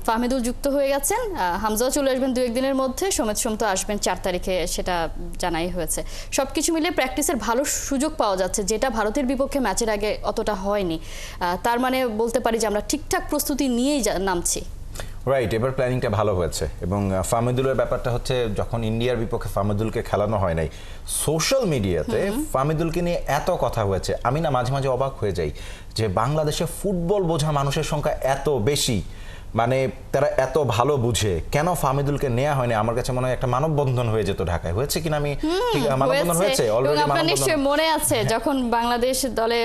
ফাহমিদুল যুক্ত হয়ে গেছেন, হামজাও চলে আসবেন 2-1 দিনের মধ্যে, সমিত সোম তো আসবেন 4 তারিখে, সেটা জানাই হয়েছে। সবকিছু মিলে প্র্যাকটিসের ভালো সুযোগ পাওয়া যাচ্ছে, যেটা ভারতের বিপক্ষে ম্যাচের আগে অতটা হয়নি। তার মানে বলতে পারি যে আমরা ঠিকঠাক প্রস্তুতি নিয়েই নামছি। রাইট, এবার প্ল্যানিংটা ভালো হয়েছে। এবং ফাহমিদুলের ব্যাপারটা হচ্ছে, যখন ইন্ডিয়ার বিপক্ষে ফাহমিদুলকে খেলানো হয় নাই, সোশ্যাল মিডিয়াতে ফাহমিদুলকে নিয়ে এত কথা হয়েছে, আমি না মাঝে মাঝে অবাক হয়ে যাই যে বাংলাদেশে ফুটবল বোঝা মানুষের সংখ্যা এত বেশি, মানে তারা এত ভালো বুঝে, কেন ফাহমিদুলকে নেওয়া হয়নি? আমার কাছে মনে হয় একটা মানববন্ধন হয়ে যেত ঢাকায়। হয়েছে কিনা আমি ঠিক, মানববন্ধন হয়েছে অলরেডি। আপনার নিশ্চয়ই মনে আছে যখন বাংলাদেশ দলে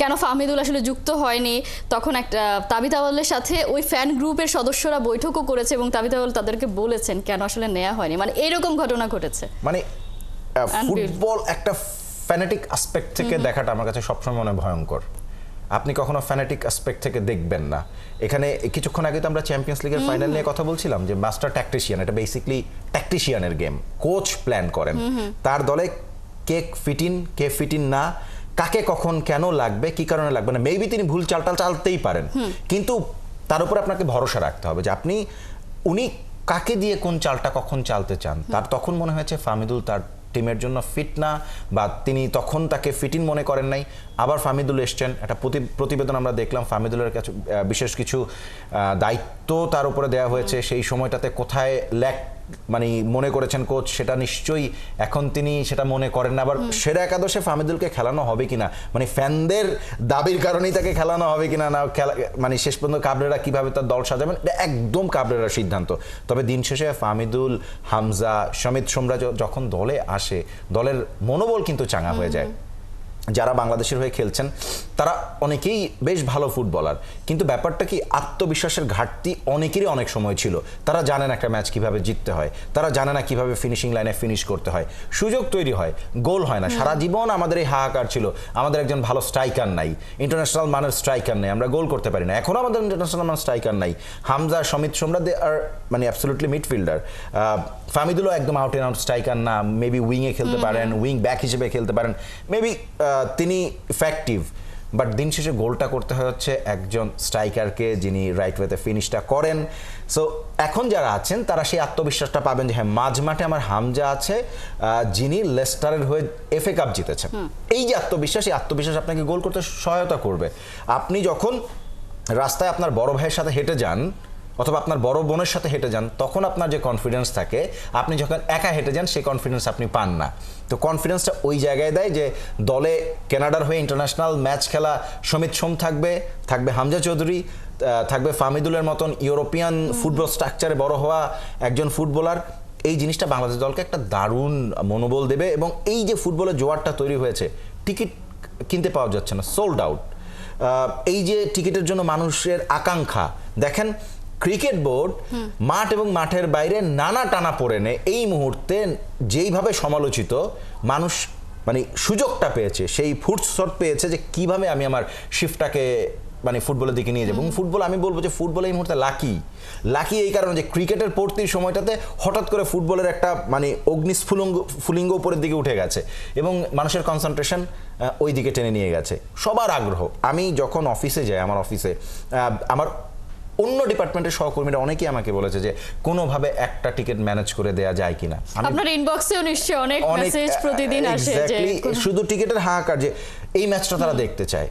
কেন ফাহমিদুল আসলে যুক্ত হয়নি, তখন একটা তাবিথ আউয়ালের সাথে ওই ফ্যান গ্রুপের সদস্যরা বৈঠকও করেছে এবং তাবিথ আউয়াল তাদেরকে বলেছেন কেন আসলে নেওয়া হয়নি। মানে এইরকম ঘটনা ঘটেছে। মানে ফুটবল একটা ফ্যানেটিক অ্যাসপেক্ট থেকে দেখাটা আমার কাছে সবসময় মনে ভয়ঙ্কর। আপনি কখনো ফ্যানেটিক অ্যাসপেক্ট থেকে দেখবেন না। এখানে কিছুক্ষণ আগে তো আমরা চ্যাম্পিয়ন্স লিগের ফাইনাল নিয়ে কথা বলছিলাম, যে মাস্টার ট্যাকটিশিয়ান, এটা বেসিক্যালি ট্যাকটিশিয়ানের গেম। কোচ প্ল্যান করেন তার দলে কে ফিট ইন না, কাকে কখন কেন লাগবে, কি কারণে লাগবে না। মেবি তিনি ভুল চালটাল চালতেই পারেন, কিন্তু তার উপর আপনাকে ভরসা রাখতে হবে যে উনি কাকে দিয়ে কোন চালটা কখন চালতে চান। তার তখন মনে হয়েছে ফাহমিদুল তার টিমের জন্য ফিট না, বা তিনি তখন তাকে ফিট ইন মনে করেন নাই। আবার ফাহমিদুল এসছেন, একটা প্রতিবেদন আমরা দেখলাম, ফাহমিদুলের কাছে বিশেষ কিছু দায়িত্ব তার উপরে দেওয়া হয়েছে। সেই সময়টাতে কোথায় মানে মনে করেছেন কোচ, সেটা নিশ্চয়ই এখন তিনি সেটা মনে করেন না। আবার সেরা একাদশে ফাহমিদুলকে খেলানো হবে কিনা, মানে ফ্যানদের দাবির কারণেই তাকে খেলানো হবে কিনা, না মানে শেষ পর্যন্ত কাবরেরা কিভাবে তার দল সাজাবেন, এটা একদম কাবরেরার সিদ্ধান্ত। তবে দিন শেষে ফাহমিদুল, হামজা, সমিত সোমরা যখন দলে আসে, দলের মনোবল কিন্তু চাঙ্গা হয়ে যায়। যারা বাংলাদেশের হয়ে খেলছেন তারা অনেকেই বেশ ভালো ফুটবলার, কিন্তু ব্যাপারটা কি, আত্মবিশ্বাসের ঘাটতি অনেকেরই অনেক সময় ছিল। তারা জানে না একটা ম্যাচ কিভাবে জিততে হয়, তারা জানে না কিভাবে ফিনিশিং লাইনে ফিনিশ করতে হয়, সুযোগ তৈরি হয়, গোল হয় না। সারা জীবন আমাদের এই হাহাকার ছিল, আমাদের একজন ভালো স্ট্রাইকার নাই, ইন্টারন্যাশনাল মানের স্ট্রাইকার নেই, আমরা গোল করতে পারি না। এখনও আমাদের ইন্টারন্যাশনাল মান স্ট্রাইকার নাই। হামজা, সমিত সোমরা, দে আর মানে অ্যাবসলিউটলি মিডফিল্ডার। ফাহমিদুলও একদম আউট অ্যান্ড আউট স্ট্রাইকার না, মেবি উইংয়ে খেলতে পারেন, উইং ব্যাক হিসেবে খেলতে পারেন, মেবি তিনি ইফেক্টিভ। বাট দিন শেষে গোলটা করতে হয় হচ্ছে একজন স্ট্রাইকারকে, যিনি রাইট ওয়েতে ফিনিশটা করেন। সো এখন যারা আছেন তারা সেই আত্মবিশ্বাসটা পাবেন যে হ্যাঁ, মাঝমাঠে আমার হামজা আছে, যিনি লেস্টারের হয়ে FA কাপ জিতেছেন। এই যে আত্মবিশ্বাস, এই আত্মবিশ্বাস আপনাকে গোল করতে সহায়তা করবে। আপনি যখন রাস্তায় আপনার বড় ভাইয়ের সাথে হেঁটে যান, অথবা আপনার বড় বোনের সাথে হেঁটে যান, তখন আপনার যে কনফিডেন্স থাকে, আপনি যখন একা হেঁটে যান সেই কনফিডেন্স আপনি পান না। তো কনফিডেন্সটা ওই জায়গায় দেয় যে দলে কানাডার হয়ে ইন্টারন্যাশনাল ম্যাচ খেলা সমিত সোম থাকবে, হামজা চৌধুরী থাকবে, ফাহমিদুলের মতন ইউরোপিয়ান ফুটবল স্ট্রাকচারে বড় হওয়া একজন ফুটবলার। এই জিনিসটা বাংলাদেশ দলকে একটা দারুণ মনোবল দেবে। এবং এই যে ফুটবলের জোয়ারটা তৈরি হয়েছে, টিকিট কিনতে পাওয়া যাচ্ছে না, সোল্ড আউট। এই যে টিকিটের জন্য মানুষের আকাঙ্ক্ষা দেখেন, ক্রিকেট বোর্ড মাঠ এবং মাঠের বাইরে নানা টানা পড়ে নেয়। এই মুহূর্তে যেইভাবে সমালোচিত, মানুষ মানে সুযোগটা পেয়েছে, সেই ফুটসট পেয়েছে যে কিভাবে আমি আমার শিফটটাকে মানে ফুটবলের দিকে নিয়ে যাবো। এবং ফুটবল, আমি বলবো যে ফুটবল এই মুহূর্তে লাকি এই কারণে যে ক্রিকেটের পরবর্তী সময়টাতে হঠাৎ করে ফুটবলের একটা মানে অগ্নিস্ফুলিঙ্গ উপরের দিকে উঠে গেছে এবং মানুষের কনসেন্ট্রেশন ওই দিকে টেনে নিয়ে গেছে, সবার আগ্রহ। আমি যখন অফিসে যাই, আমার অফিসে আমার অন্য ডিপার্টমেন্টের সহকর্মীরা অনেকেই আমাকে বলেছে যে কোনোভাবে একটা টিকিট ম্যানেজ করে দেয়া যায় কিনা। আপনার ইনবক্সেও নিশ্চয়ই অনেক মেসেজ প্রতিদিন আসে যে শুধু টিকিটের হাহাকার, যে এই ম্যাচটা তারা দেখতে চায়।